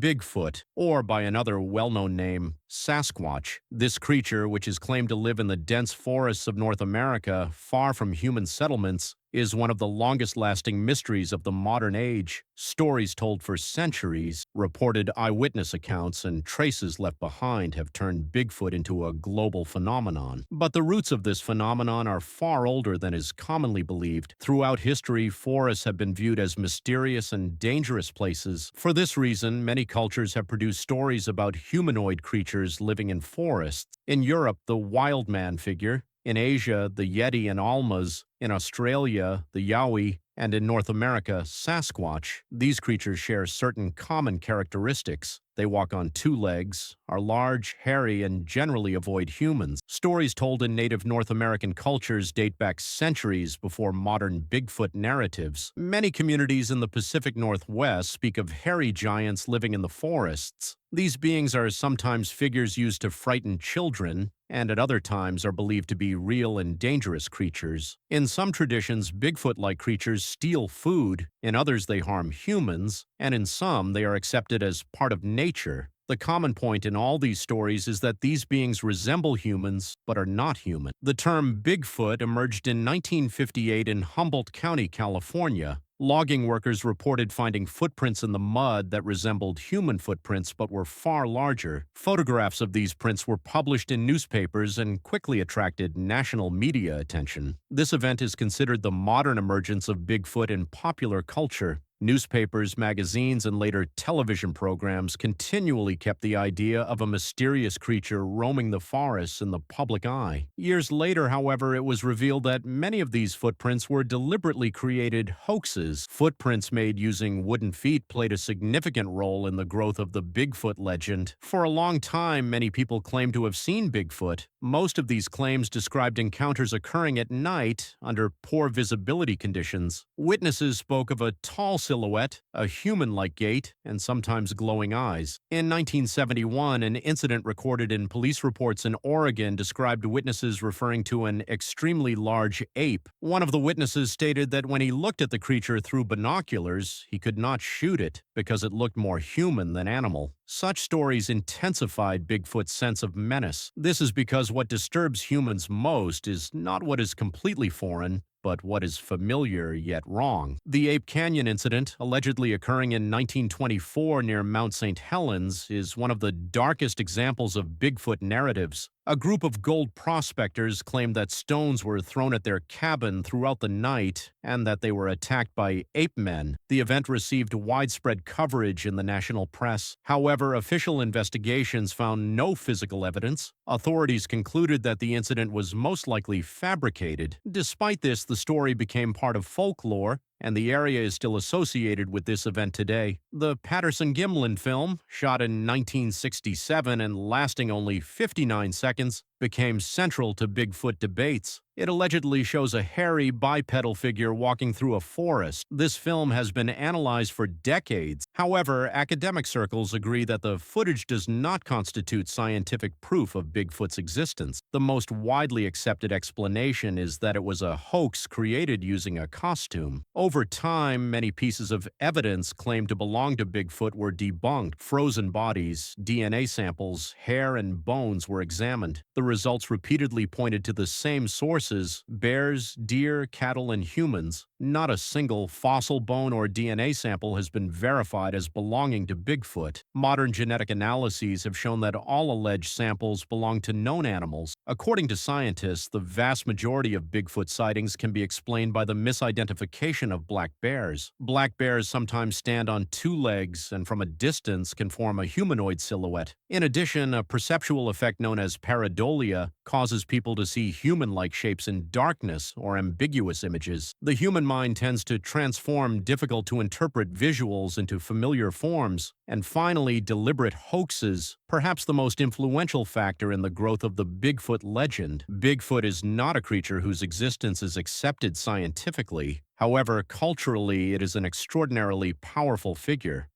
Bigfoot, or by another well-known name, Sasquatch. This creature, which is claimed to live in the dense forests of North America, far from human settlements, is one of the longest-lasting mysteries of the modern age. Stories told for centuries, reported eyewitness accounts, and traces left behind have turned Bigfoot into a global phenomenon. But the roots of this phenomenon are far older than is commonly believed. Throughout history, forests have been viewed as mysterious and dangerous places. For this reason, many cultures have produced stories about humanoid creatures living in forests. In Europe, the wild man figure; in Asia, the Yeti and Almas; in Australia, the Yowie; and in North America, Sasquatch. These creatures share certain common characteristics. They walk on two legs, are large, hairy, and generally avoid humans. Stories told in native North American cultures date back centuries before modern Bigfoot narratives. Many communities in the Pacific Northwest speak of hairy giants living in the forests. These beings are sometimes figures used to frighten children, and at other times are believed to be real and dangerous creatures. In some traditions, Bigfoot-like creatures steal food; in others they harm humans; and in some they are accepted as part of nature. The common point in all these stories is that these beings resemble humans but are not human. The term Bigfoot emerged in 1958 in Humboldt County, California. Logging workers reported finding footprints in the mud that resembled human footprints but were far larger. Photographs of these prints were published in newspapers and quickly attracted national media attention. This event is considered the modern emergence of Bigfoot in popular culture. Newspapers, magazines, and later television programs continually kept the idea of a mysterious creature roaming the forests in the public eye. Years later, however, it was revealed that many of these footprints were deliberately created hoaxes. Footprints made using wooden feet played a significant role in the growth of the Bigfoot legend. For a long time, many people claimed to have seen Bigfoot. Most of these claims described encounters occurring at night under poor visibility conditions. Witnesses spoke of a tall silhouette, a human-like gait, and sometimes glowing eyes. In 1971, an incident recorded in police reports in Oregon described witnesses referring to an extremely large ape. One of the witnesses stated that when he looked at the creature through binoculars, he could not shoot it because it looked more human than animal. Such stories intensified Bigfoot's sense of menace. This is because what disturbs humans most is not what is completely foreign, but what is familiar yet wrong. The Ape Canyon incident, allegedly occurring in 1924 near Mount St. Helens, is one of the darkest examples of Bigfoot narratives. A group of gold prospectors claimed that stones were thrown at their cabin throughout the night and that they were attacked by ape men. The event received widespread coverage in the national press. However, official investigations found no physical evidence. Authorities concluded that the incident was most likely fabricated. Despite this, the story became part of folklore, and the area is still associated with this event today. The Patterson-Gimlin film, shot in 1967 and lasting only 59 seconds, became central to Bigfoot debates. It allegedly shows a hairy bipedal figure walking through a forest. This film has been analyzed for decades. However, academic circles agree that the footage does not constitute scientific proof of Bigfoot's existence. The most widely accepted explanation is that it was a hoax created using a costume. Over time, many pieces of evidence claimed to belong to Bigfoot were debunked. Frozen bodies, DNA samples, hair, and bones were examined. The results repeatedly pointed to the same sources: bears, deer, cattle, and humans. Not a single fossil, bone, or DNA sample has been verified as belonging to Bigfoot. Modern genetic analyses have shown that all alleged samples belong to known animals. According to scientists, the vast majority of Bigfoot sightings can be explained by the misidentification of black bears. Black bears sometimes stand on two legs and from a distance can form a humanoid silhouette. In addition, a perceptual effect known as pareidolia causes people to see human-like shapes in darkness or ambiguous images. The human mind tends to transform difficult-to-interpret visuals into familiar forms. And finally, deliberate hoaxes, perhaps the most influential factor in the growth of the Bigfoot legend. Bigfoot is not a creature whose existence is accepted scientifically. However, culturally, it is an extraordinarily powerful figure.